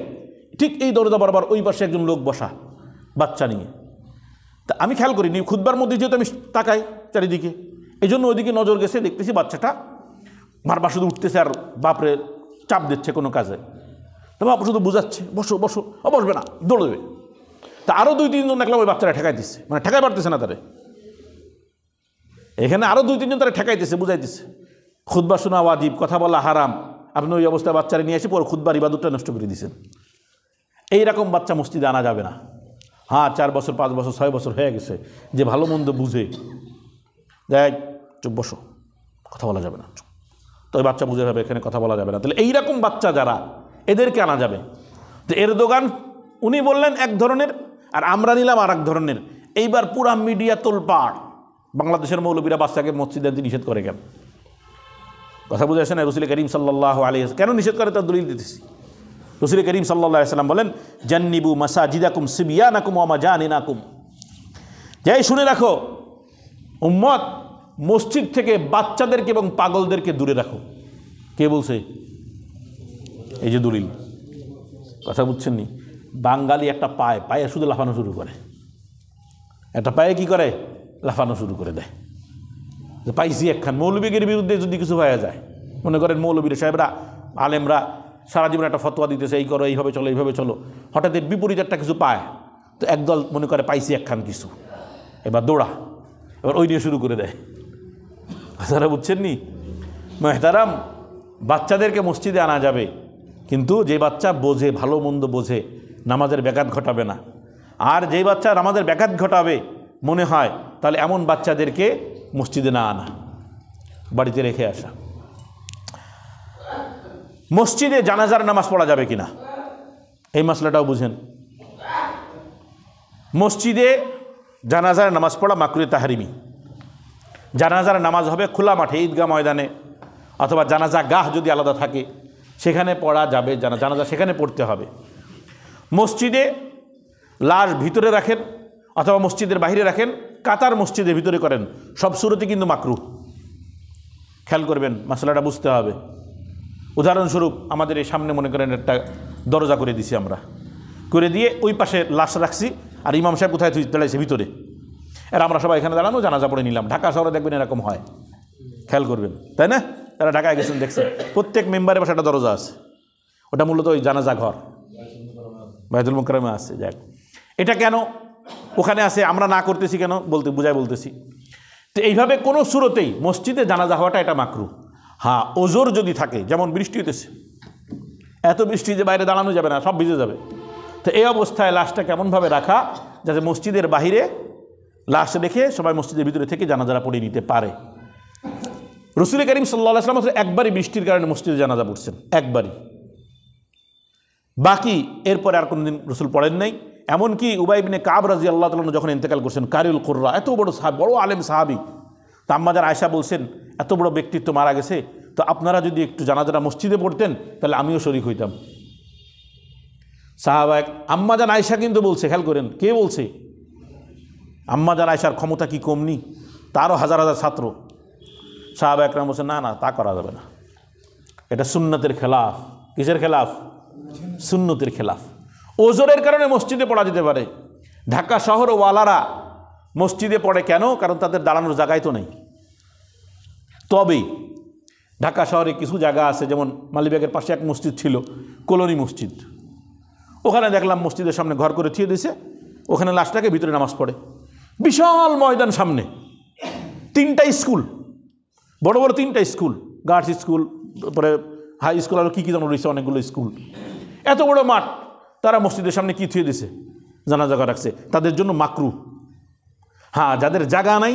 ঠিক এই দরজা বরাবর ওই পাশে একজন লোক বসা বাচ্চা নিয়ে। তা আমি খেয়াল করিনি, খুতবার মধ্যে যেহেতু আমি তাকাই চারিদিকে, এই জন্য ওইদিকে নজর গেছে, দেখতেছি বাচ্চাটা বারবার শুধু উঠতেছে আর বাপরে চাপ দিচ্ছে কোনো কাজে। তো বাপ শুধু বুঝাচ্ছে, বসো বসো, বসবে না, দৌড়বে। তা আরও 2-3 জন দেখলাম ওই বাচ্চারা ঠেকাই দিচ্ছে, মানে ঠেকাই পারতেছে না তারে, এখানে আরও 2-3 জন তারা ঠেকাইতেছে, বুঝাইতেছে খুতবা শোনা ওয়াজিব, কথা বলা হারাম, আপনি ওই অবস্থায় বাচ্চারা নিয়ে এসে পরে খুতবার ইবাদতটা নষ্ট করে দিয়েছেন। এইরকম বাচ্চা মসজিদে আনা যাবে না। হ্যাঁ, 4 বছর 5 বছর 6 বছর হয়ে গেছে, যে ভালো মন্দ বুঝে, দেখ চুপ বসো, কথা বলা যাবে না, তো ওই বাচ্চা বুঝে যাবে এখানে কথা বলা যাবে না। তাহলে এইরকম বাচ্চা যারা, এদেরকে আনা যাবে। তো এরদোগান উনি বললেন এক ধরনের, আর আমরা নিলাম আর এক ধরনের। এইবার পুরা মিডিয়া তোলপাড়, বাংলাদেশের মৌলবীরা বাচ্চাকে মসজিদে আনতে নিষেধ করে কেন? কথা বুঝে আসে না? রসুল করিম সাল্লাল্লাহু আলাইহি ওয়াসাল্লাম কেন নিষেধ করে তার দলিল দিতেছি। রসুল করিম সাল্লাল্লাহু আলাইহি ওয়াসাল্লাম বলেন, জান্নিবু মাসাজিদাকুম সিবিয়ানাকুম ওয়া মাজানিনাকুম, যাই শুনে রাখো উম্মত, মসজিদ থেকে বাচ্চাদেরকে এবং পাগলদেরকে দূরে রাখো। কে বলছে? এই যে দলিল, কথা বুঝছেন নি? বাঙালি একটা পায়ে শুধু লাফানো শুরু করে, একটা পায়ে কি করে? লাফানো শুরু করে দেয় যে পাইছি একখান। মৌলবীদের বিরুদ্ধে যদি কিছু পাওয়া যায়, মনে করেন মৌলবীর সাহেবরা, আলেমরা সারা জীবন একটা ফতোয়া দিতেছে, এই করো, এইভাবে চলো, এইভাবে চলো, হঠাৎ এর বিপরীত একটা কিছু পায়, তো একদল মনে করে পাইছি একখান কিছু, এবার দৌড়া, এবার ওই নিয়ে শুরু করে দেয়। আপনারা বুঝছেন নি? মেহতারাম, বাচ্চাদেরকে মসজিদে আনা যাবে, কিন্তু যে বাচ্চা বোঝে, ভালো মন্দ বোঝে, নামাজের ব্যাঘাত ঘটাবে না। আর যেই বাচ্চা নামাজের ব্যাঘাত ঘটাবে মনে হয়, তাহলে এমন বাচ্চাদেরকে মসজিদে না আনা, বাড়িতে রেখে আসা। মসজিদে জানাজার নামাজ পড়া যাবে কিনা, এই মাসলাটাও বুঝেন। মসজিদে জানাজার নামাজ পড়া মাকরুহে তাহরিমি। জানাজার নামাজ হবে খোলা মাঠে, ঈদগাহ ময়দানে, অথবা জানাজা গাহ যদি আলাদা থাকে সেখানে পড়া যাবে, জানাজা সেখানে পড়তে হবে। মসজিদে লাশ ভিতরে রাখেন অথবা মসজিদের বাইরে রাখেন, কাতার মসজিদের ভিতরে করেন, সব সুরতে কিন্তু মাকরুহ। খেয়াল করবেন, মশলাটা বুঝতে হবে। উদাহরণস্বরূপ আমাদের এই সামনে মনে করেন একটা দরজা করে দিছি, আমরা করে দিয়ে ওই পাশে লাশ রাখছি, আর ইমাম সাহেব কোথায় দাঁড়াইছে? ভিতরে। আর আমরা সবাই এখানে দাঁড়ানো, জানাজা পড়ে নিলাম। ঢাকা শহরে দেখবেন এরকম হয়, খেয়াল করবেন, তাই না? তারা ঢাকায় গেছেন, দেখছেন প্রত্যেক মেম্বারের পাশে একটা দরজা আছে, ওটা মূলত ওই জানাজা ঘর, বাইতুল মুকাররমে আছে। যাক, এটা কেন ওখানে আছে, আমরা না করতেছি কেন বলতেছি। তো এইভাবে কোনো সুরতেই মসজিদে জানাজা হওয়াটা এটা মাকরুহ। হ্যাঁ, ওজোর যদি থাকে, যেমন বৃষ্টি হইতেছে, এত বৃষ্টি যে বাইরে দাঁড়ানো যাবে না, সব ভিজে যাবে, তো এই অবস্থায় লাশটা কেমনভাবে রাখা যাতে মসজিদের বাহিরে লাশ রেখে সবাই মসজিদের ভিতরে থেকে জানাজা পড়ে নিতে পারে। রাসূল করিম সাল্লাল্লাহু আলাইহি ওয়াসাল্লাম মাত্র একবারই বৃষ্টির কারণে মসজিদে জানাজা পড়ছেন, একবারই, বাকি এরপরে আর কোনোদিন রাসূল পড়েন নাই। এমনকি উবাই ইবনে কাব রাদিয়াল্লাহু তাআলা যখন ইন্তেকাল করছেন, কারিউল কুররা, এত বড় সাহাবী, বড় আলেম সাহাবী, তো আম্মাজান আয়েশা বলছেন এত বড় ব্যক্তিত্ব মারা গেছে, তো আপনারা যদি একটু জানাজাটা মসজিদে পড়তেন তাহলে আমিও শরীক হইতাম। সাহাবা আম্মাজান আয়েশা কিন্তু বলছে, খেয়াল করেন কে বলছে, আম্মাজান আয়েশার ক্ষমতা কি কম নি, তারও হাজার হাজার ছাত্র। সাহাবা একরাম বলছে না না, তা করা যাবে না, এটা সুন্নতের খেলাফ। কিসের খেলাফ? সুন্নতের খেলাফ। ওজোরের কারণে মসজিদে পড়া যেতে পারে। ঢাকা শহর ওয়ালারা মসজিদে পড়ে কেন? কারণ তাদের দাঁড়ানোর জায়গায় তো নেই। তবে ঢাকা শহরে কিছু জায়গা আছে, যেমন মালিবাগের পাশে এক মসজিদ ছিল, কলোনি মসজিদ, ওখানে দেখলাম মসজিদের সামনে ঘর করে থিয়ে দিয়েছে, ওখানে লাশটাকে ভিতরে নামাজ পড়ে। বিশাল ময়দান সামনে, 3টা স্কুল, বড় বড় 3টা স্কুল, গার্লস স্কুল, তারপরে হাই স্কুল, আরও কী কী যেন রয়েছে অনেকগুলো স্কুল, এত বড় মাঠ, তারা মসজিদের সামনে কী থুয়ে দিছে? জানাজা রাখছে। তাদের জন্য মাকরু। হ্যাঁ, যাদের জায়গা নাই,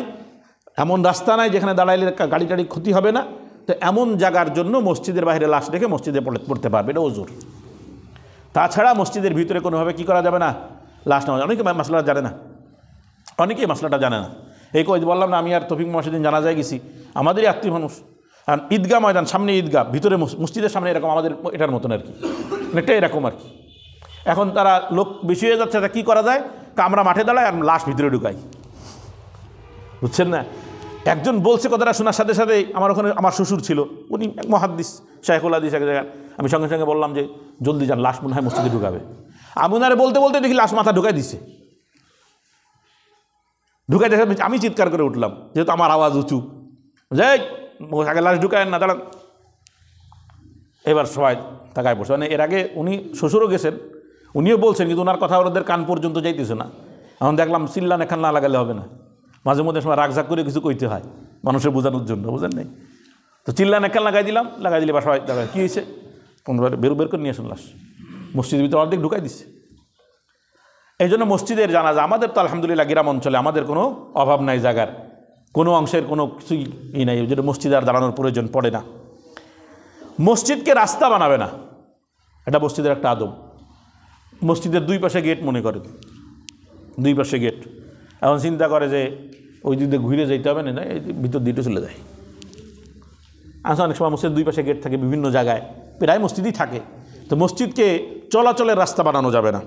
এমন রাস্তা নাই যেখানে দাঁড়াইলে গাড়ি টাড়ি ক্ষতি হবে না, তো এমন জায়গার জন্য মসজিদের বাইরে লাশ রেখে মসজিদে পড়তে পারবে, এটা ওজোর। তাছাড়া মসজিদের ভিতরে কোনোভাবে কী করা যাবে না, লাশ নেওয়া। অনেকে মাসলাটা জানে না, অনেকেই মাসলাটা জানে না। এই কই বললাম না, আমি আর তৌফিক মসজিদিন জানাজায় গেছি, আমাদেরই আত্মীয় মানুষ, আর ঈদগাহ ময়দান সামনে, ঈদগাহ ভিতরে মসজিদের সামনে, এরকম আমাদের এটার মতন আর কি, অনেকটা এরকম আর কি। এখন তারা লোক বেশি হয়ে যাচ্ছে, তা কী করা যায়, আমরা মাঠে দাঁড়াই আর লাশ ভিতরে ঢুকাই, বুঝছেন না। একজন বলছে কথাটা শোনার সাথে সাথে আমার ওখানে আমার শ্বশুর ছিল, উনি এক মুহাদ্দিস, শাইখুল হাদিস এক জায়গায়, আমি সঙ্গে সঙ্গে বললাম যে জলদি যান, লাশ মনে হয় মসজিদে ঢুকাবে। আমি ওনারে বলতে বলতে দেখি লাশ মাথা ঢুকাই দিছে, ঢুকাই দেখে আমি চিৎকার করে উঠলাম, যেহেতু আমার আওয়াজ উঁচু, যাই আগে লাশ ঢুকায় না, দাঁড়ান। এবার সবাই তাকায় পড়ছে। মানে এর আগে উনি শ্বশুরও গেছেন, উনিও বলছেন, কিন্তু ওনার কথা ওদের কান পর্যন্ত যাইতেছে না। এখন দেখলাম চিল্লান এখান না লাগালে হবে না, মাঝে মধ্যে সময় রাগঝাক করে কিছু কইতে হয় মানুষের বোঝানোর জন্য, বুঝেন নাই? তো চিল্লান এখান লাগাই দিলাম, লাগাই দিলে বা সবাই দেখা কী হয়েছে, 15 বের করে নিয়ে আসুন লাশ, মসজিদের ভিতরে অর্ধেক ঢুকাই দিচ্ছে। এই জন্য মসজিদের জানাজা, আমাদের তো আলহামদুলিল্লাহ গ্রাম অঞ্চলে আমাদের কোনো অভাব নাই, জায়গার কোনো অংশের কোনো কিছুই নাই, ওই জন্য মসজিদে আর দাঁড়ানোর প্রয়োজন পড়ে না। মসজিদকে রাস্তা বানাবে না, এটা মসজিদের একটা আদব। মসজিদের 2 পাশে গেট মনে করেন, 2 পাশে গেট, এখন চিন্তা করে যে ওই দিক দিয়ে ঘুরে যেতে হবে না, এই ভিতর দিকে চলে যায়। আসলে অনেক সময় মসজিদের 2 পাশে গেট থাকে বিভিন্ন জায়গায়, প্রায় মসজিদই থাকে। তো মসজিদকে চলাচলের রাস্তা বানানো যাবে না।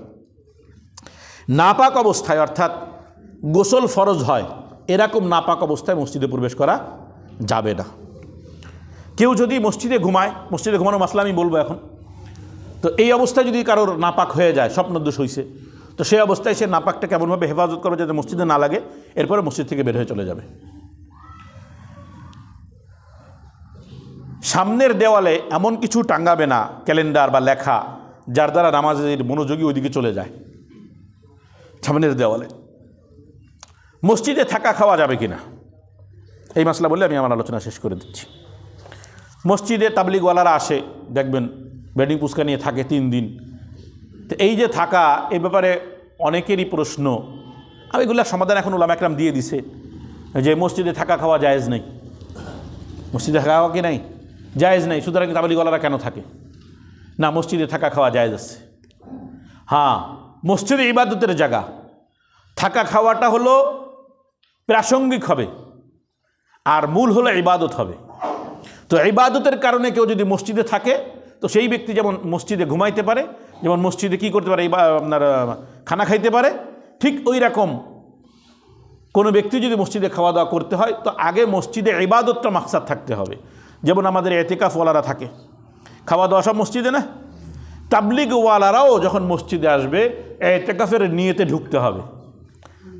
নাপাক অবস্থায়, অর্থাৎ গোসল ফরজ হয় এরকম নাপাক অবস্থায় মসজিদে প্রবেশ করা যাবে না। কেউ যদি মসজিদে ঘুমায়, মসজিদে ঘুমানোর মাসলা আমি বলবো এখন, তো এই অবস্থায় যদি কারোর নাপাক হয়ে যায়, স্বপ্নদোষ হয়েছে, তো সেই অবস্থায় সে নাপাকটা কেমনভাবে হেফাজত করবে যাতে মসজিদে না লাগে, এরপরে মসজিদ থেকে বের হয়ে চলে যাবে। সামনের দেওয়ালে এমন কিছু টাঙ্গাবে না, ক্যালেন্ডার বা লেখা, যার দ্বারা নামাজের মনোযোগী ওইদিকে চলে যায়। সামনের দেওয়ালে মসজিদে থাকা খাওয়া যাবে কিনা, এই মাসলা বলে আমি আমার আলোচনা শেষ করে দিচ্ছি। মসজিদে তাবলিগওয়ালারা আসে, দেখবেন বেডিং পুস্কা নিয়ে থাকে 3 দিন। তো এই যে থাকা, এই ব্যাপারে অনেকেরই প্রশ্ন, আমি এগুলোর সমাধান এখন উলামা একরাম দিয়ে দিছে, যে মসজিদে থাকা খাওয়া জায়েজ নেই, মসজিদে থাকা খাওয়া কি নাই, জায়েজ নেই, সুতরাং তাবলিগওয়ালারা কেন থাকে না? মসজিদে থাকা খাওয়া জায়েজ আছে। হ্যাঁ, মসজিদে ইবাদতের জায়গা, থাকা খাওয়াটা হলো প্রাসঙ্গিক হবে, আর মূল হলো ইবাদত হবে। তো ইবাদতের কারণে কেউ যদি মসজিদে থাকে, তো সেই ব্যক্তি যেমন মসজিদে ঘুমাইতে পারে, যেমন মসজিদে কী করতে পারে, আপনার খানা খাইতে পারে, ঠিক ওই রকম কোনো ব্যক্তি যদি মসজিদে খাওয়া দাওয়া করতে হয়, তো আগে মসজিদে ইবাদতটা মাকসাদ থাকতে হবে। যেমন আমাদের এতেকাফওয়ালারা থাকে, খাওয়া দাওয়া সব মসজিদে না, তাবলিগওয়ালারাও যখন মসজিদে আসবে এতেকাফের নিয়তে ঢুকতে হবে।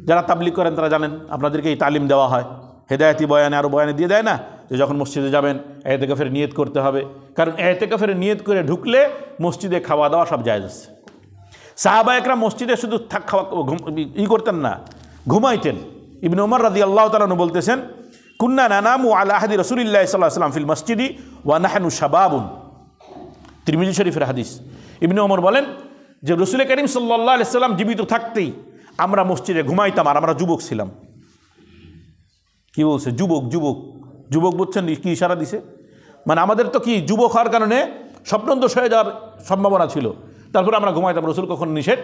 যারা তাবলিগ করেন তারা জানেন, আপনাদেরকে এই তালিম দেওয়া হয়, হেদায়েতি বয়ানে আরও বয়ানে দিয়ে দেয় না, যে যখন মসজিদে যাবেন এতেকাফের নিয়ত করতে হবে, কারণ এতেকাফের নিয়ত করে ঢুকলে মসজিদে খাওয়া দাওয়া সব জায়েজ আছে। সাহাবা একরাম মসজিদে শুধু খাওয়া করতেন না, ঘুমাইতেন। ইবনে উমর রাদিয়াল্লাহু তাআলা আনহু বলতেছেন, কুন্না নানামু আলা আহদি রাসূলিল্লাহি সাল্লাল্লাহু আলাইহি ওয়াসাল্লাম ফিল মসজিদি ওয়া নাহনু শাবাবুন, তিরমিজি শরীফের হাদিস। ইবনে উমর বলেন, যে রসুল করিম সাল্লাল্লাহু আলাইহি সাল্লাম জীবিত থাকতেই আমরা মসজিদে ঘুমাইতাম, আর আমরা যুবক ছিলাম। কি বলছে? যুবক যুবক যুবক বুঝছেন কি ইশারা দিছে? মানে আমাদের তো কি যুবক হওয়ার কারণে স্বপ্নদোষ হয়ে যাওয়ার সম্ভাবনা ছিল, তারপরে আমরা ঘুমাইতাম, রসুল কখনো নিষেধ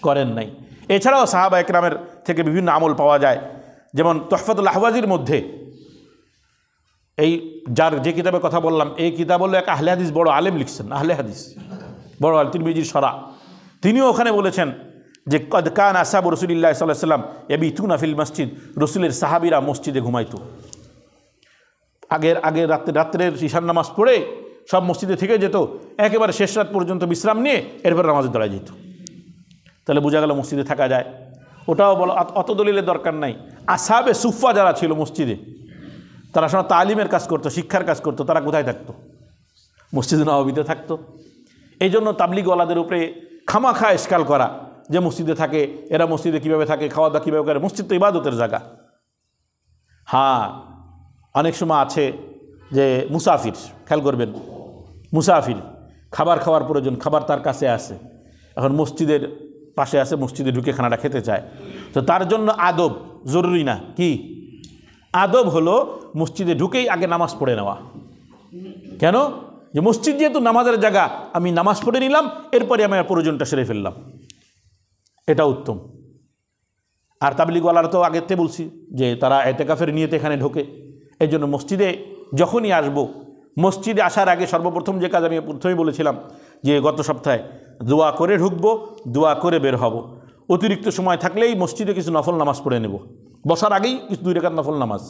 করেন নাই। এছাড়াও সাহাবা একরামের থেকে বিভিন্ন আমল পাওয়া যায়, যেমন তুহফাতুল আহওয়াজির মধ্যে এই যে কিতাবের কথা বললাম, এই কিতাব হলো এক আহলে হাদিস বড় আলেম লিখছেন, আহলে হাদিস বড় আল তিরমিজির সরা। তিনিও ওখানে বলেছেন যে কদ কান আসহাবু রাসূলিল্লাহ সাল্লাল্লাহু আলাইহি ওয়াসাল্লাম ইয়াবিতুনা ফিল মসজিদ, রসুলের সাহাবীরা মসজিদে ঘুমাইতো। আগের রাত্রের ঈশার নামাজ পড়ে সব মসজিদে থেকে যেত, একেবারে শেষ রাত পর্যন্ত বিশ্রাম নিয়ে এরপর নামাজে দাঁড়ায় যেত। তাহলে বোঝা গেল মসজিদে থাকা যায়। ওটাও বলো, অত দলিলের দরকার নাই। আসহাবে সুফা যারা ছিল মসজিদে, তারা সব তালিমের কাজ করতো, শিক্ষার কাজ করতো, তারা কোথায় থাকতো? মসজিদে নববীতে থাকতো। এই জন্য তাবলিগওয়ালাদের উপরে খামাখা ইশকাল করা যে মসজিদে থাকে, এরা মসজিদে কীভাবে থাকে, খাওয়া দাওয়া কীভাবে করে। মসজিদ তো ইবাদতের জায়গা। হ্যাঁ, অনেক সময় আছে যে মুসাফির, খেয়াল করবেন, মুসাফির খাবার খাওয়ার প্রয়োজন, খাবার তার কাছে আছে, এখন মসজিদের পাশে আছে, মসজিদে ঢুকে খানাটা খেতে চায়, তো তার জন্য আদব জরুরি না? কি আদব? হলো মসজিদে ঢুকেই আগে নামাজ পড়ে নেওয়া। কেন? যে মসজিদ যেহেতু নামাজের জায়গা, আমি নামাজ পড়ে নিলাম, এরপরে আমি প্রয়োজনটা সেরে ফেললাম, এটা উত্তম। আর তাবলিগওয়ালারা তো আগেতে বলছি যে তারা এতেকাফের নিয়তে এখানে ঢোকে। এই জন্য মসজিদে যখনই আসবো, মসজিদে আসার আগে সর্বপ্রথম যে কাজ আমি প্রথমেই বলেছিলাম যে গত সপ্তাহে, দোয়া করে ঢুকবো, দোয়া করে বের হব। অতিরিক্ত সময় থাকলেই মসজিদে কিছু নফল নামাজ পড়ে নেব, বসার আগেই কিছু 2 রাকাত নফল নামাজ।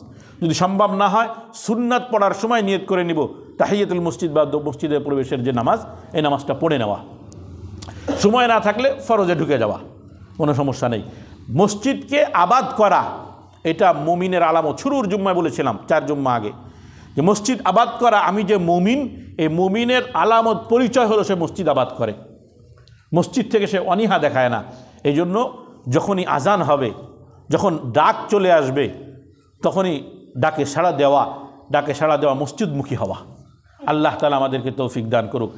যদি সম্ভব না হয় সুন্নাত পড়ার সময় নিয়ত করে নিব তাহিয়াতুল মসজিদ বা মসজিদে প্রবেশের যে নামাজ, এই নামাজটা পড়ে নেওয়া। সময় না থাকলে ফরজে ঢুকে যাওয়া, কোনো সমস্যা নেই। মসজিদকে আবাদ করা এটা মুমিনের আলামত। শুরুর জুম্মায় বলেছিলাম, 4 জুম্মা আগে, যে মসজিদ আবাদ করা, আমি যে মুমিন, এই মুমিনের আলামত পরিচয় হলো সে মসজিদ আবাদ করে, মসজিদ থেকে সে অনীহা দেখায় না। এই জন্য যখনই আজান হবে, যখন ডাক চলে আসবে, তখনই ডাকে সাড়া দেওয়া, মসজিদমুখী হওয়া। আল্লাহ তাআলা আমাদেরকে তৌফিক দান করুক।